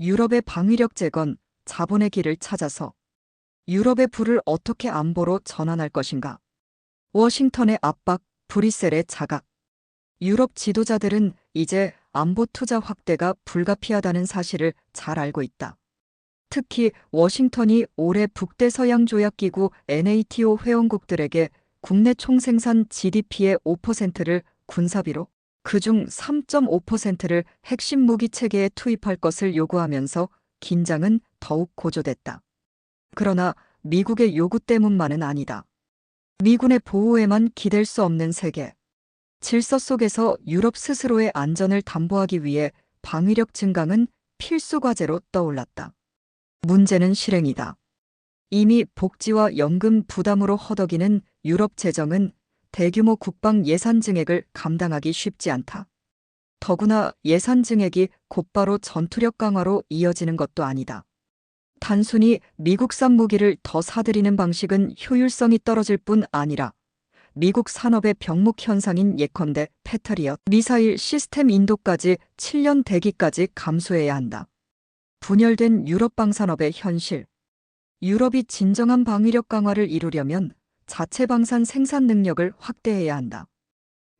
유럽의 방위력 재건, 자본의 길을 찾아서 유럽의 부를 어떻게 안보로 전환할 것인가? 워싱턴의 압박, 브뤼셀의 자각. 유럽 지도자들은 이제 안보 투자 확대가 불가피하다는 사실을 잘 알고 있다. 특히 워싱턴이 올해 북대서양조약기구 NATO 회원국들에게 국내 총생산 GDP의 5%를 군사비로, 그중 3.5%를 핵심 무기 체계에 투입할 것을 요구하면서 긴장은 더욱 고조됐다. 그러나 미국의 요구 때문만은 아니다. 미군의 보호에만 기댈 수 없는 세계. 질서 속에서 유럽 스스로의 안전을 담보하기 위해 방위력 증강은 필수 과제로 떠올랐다. 문제는 실행이다. 이미 복지와 연금 부담으로 허덕이는 유럽 재정은 대규모 국방 예산 증액을 감당하기 쉽지 않다. 더구나 예산 증액이 곧바로 전투력 강화로 이어지는 것도 아니다. 단순히 미국산 무기를 더 사들이는 방식은 효율성이 떨어질 뿐 아니라 미국 산업의 병목 현상인 예컨대 패트리엇 미사일 시스템 인도까지 7년 대기까지 감수해야 한다. 분열된 유럽 방산업의 현실. 유럽이 진정한 방위력 강화를 이루려면 자체 방산 생산 능력을 확대해야 한다.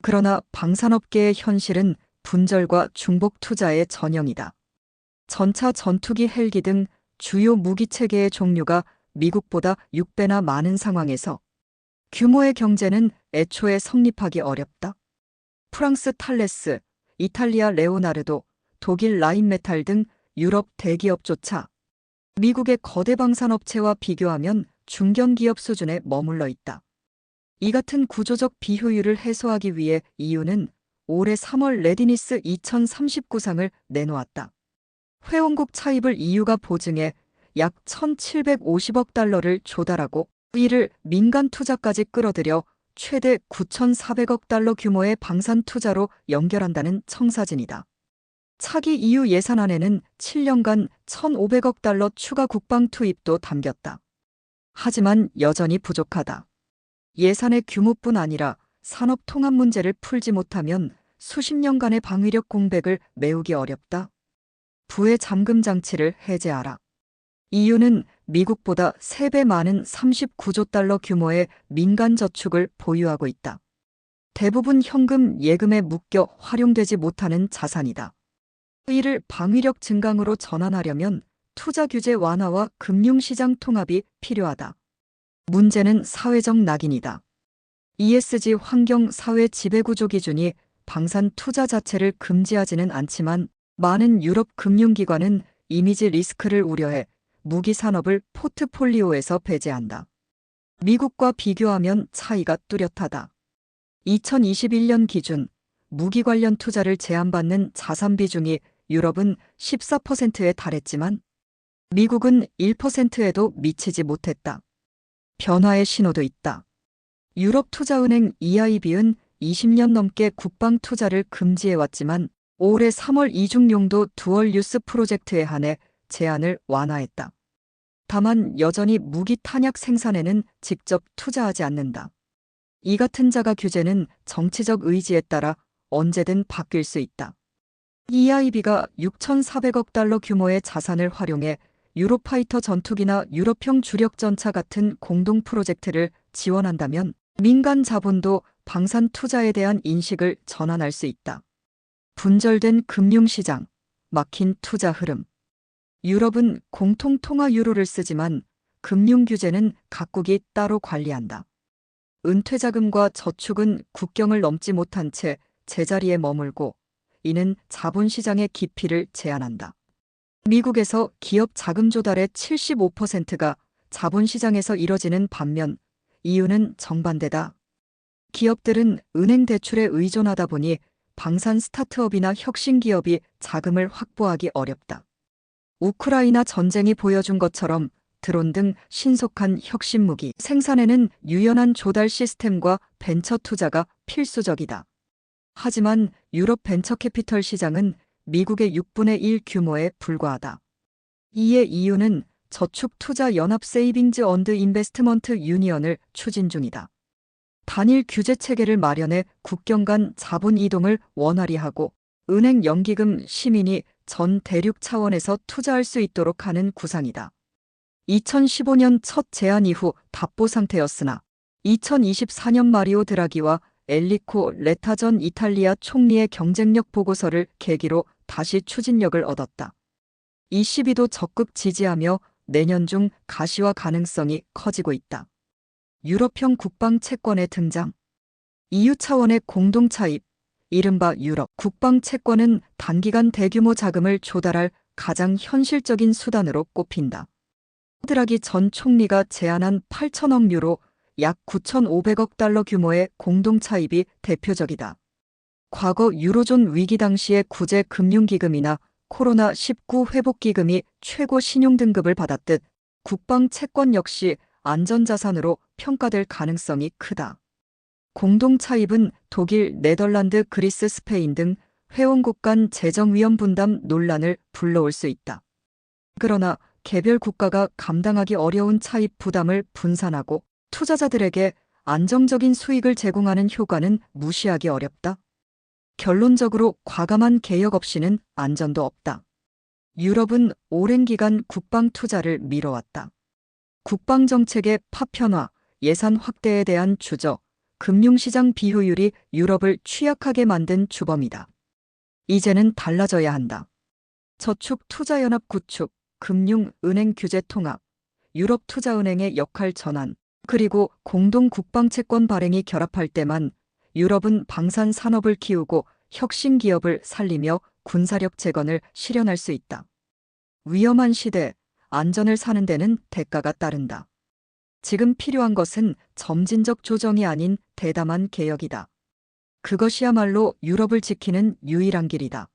그러나 방산업계의 현실은 분절과 중복 투자의 전형이다. 전차 전투기 헬기 등 주요 무기 체계의 종류가 미국보다 6배나 많은 상황에서 규모의 경제는 애초에 성립하기 어렵다. 프랑스 탈레스, 이탈리아 레오나르도, 독일 라인메탈 등 유럽 대기업조차 미국의 거대 방산업체와 비교하면 중견기업 수준에 머물러 있다. 이 같은 구조적 비효율을 해소하기 위해 EU는 올해 3월 레디니스 2039상을 내놓았다. 회원국 차입을 EU가 보증해 약 1,750억 달러를 조달하고 이를 민간 투자까지 끌어들여 최대 9,400억 달러 규모의 방산 투자로 연결한다는 청사진이다. 차기 EU 예산안에는 7년간 1,500억 달러 추가 국방 투입도 담겼다. 하지만 여전히 부족하다. 예산의 규모뿐 아니라 산업 통합 문제를 풀지 못하면 수십 년간의 방위력 공백을 메우기 어렵다. 부의 잠금 장치를 해제하라. EU는 미국보다 3배 많은 39조 달러 규모의 민간 저축을 보유하고 있다. 대부분 현금 예금에 묶여 활용되지 못하는 자산이다. 이를 방위력 증강으로 전환하려면 투자 규제 완화와 금융시장 통합이 필요하다. 문제는 사회적 낙인이다. ESG 환경 사회 지배구조 기준이 방산 투자 자체를 금지하지는 않지만 많은 유럽 금융기관은 이미지 리스크를 우려해 무기 산업을 포트폴리오에서 배제한다. 미국과 비교하면 차이가 뚜렷하다. 2021년 기준 무기 관련 투자를 제한받는 자산 비중이 유럽은 14%에 달했지만 미국은 1%에도 미치지 못했다. 변화의 신호도 있다. 유럽 투자은행 EIB은 20년 넘게 국방 투자를 금지해왔지만 올해 3월 이중용도 듀얼 유스 프로젝트에 한해 제한을 완화했다. 다만 여전히 무기 탄약 생산에는 직접 투자하지 않는다. 이 같은 자가 규제는 정치적 의지에 따라 언제든 바뀔 수 있다. EIB가 6,400억 달러 규모의 자산을 활용해 유로파이터 전투기나 유럽형 주력 전차 같은 공동 프로젝트를 지원한다면 민간 자본도 방산 투자에 대한 인식을 전환할 수 있다. 분절된 금융시장, 막힌 투자 흐름. 유럽은 공통 통화 유로를 쓰지만 금융 규제는 각국이 따로 관리한다. 은퇴자금과 저축은 국경을 넘지 못한 채 제자리에 머물고 이는 자본시장의 깊이를 제한한다. 미국에서 기업 자금 조달의 75%가 자본시장에서 이뤄지는 반면 EU는 정반대다. 기업들은 은행 대출에 의존하다 보니 방산 스타트업이나 혁신 기업이 자금을 확보하기 어렵다. 우크라이나 전쟁이 보여준 것처럼 드론 등 신속한 혁신 무기 생산에는 유연한 조달 시스템과 벤처 투자가 필수적이다. 하지만 유럽 벤처 캐피털 시장은 미국의 6분의 1 규모에 불과하다. 이에 EU는 저축 투자 연합 세이빙즈 언드 인베스트먼트 유니언을 추진 중이다. 단일 규제 체계를 마련해 국경 간 자본 이동을 원활히 하고 은행 연기금 시민이 전 대륙 차원에서 투자할 수 있도록 하는 구상이다. 2015년 첫 제안 이후 답보 상태였으나 2024년 마리오 드라기와 엘리코 레타 전 이탈리아 총리의 경쟁력 보고서를 계기로 다시 추진력을 얻었다. ECB도 적극 지지하며 내년 중 가시화 가능성이 커지고 있다. 유럽형 국방 채권의 등장. EU 차원의 공동 차입, 이른바 유럽 국방 채권은 단기간 대규모 자금을 조달할 가장 현실적인 수단으로 꼽힌다. 드라기 전 총리가 제안한 8천억 유로, 약 9,500억 달러 규모의 공동 차입이 대표적이다. 과거 유로존 위기 당시의 구제금융기금이나 코로나19 회복기금이 최고 신용 등급을 받았듯 국방 채권 역시 안전자산으로 평가될 가능성이 크다. 공동 차입은 독일, 네덜란드, 그리스, 스페인 등 회원국 간 재정 위험 분담 논란을 불러올 수 있다. 그러나 개별 국가가 감당하기 어려운 차입 부담을 분산하고 투자자들에게 안정적인 수익을 제공하는 효과는 무시하기 어렵다. 결론적으로 과감한 개혁 없이는 안전도 없다. 유럽은 오랜 기간 국방 투자를 미뤄왔다. 국방정책의 파편화, 예산 확대에 대한 주저, 금융시장 비효율이 유럽을 취약하게 만든 주범이다. 이제는 달라져야 한다. 저축투자연합 구축, 금융은행 규제 통합, 유럽투자은행의 역할 전환, 그리고 공동 국방채권 발행이 결합할 때만 유럽은 방산 산업을 키우고 혁신 기업을 살리며 군사력 재건을 실현할 수 있다. 위험한 시대, 안전을 사는 데는 대가가 따른다. 지금 필요한 것은 점진적 조정이 아닌 대담한 개혁이다. 그것이야말로 유럽을 지키는 유일한 길이다.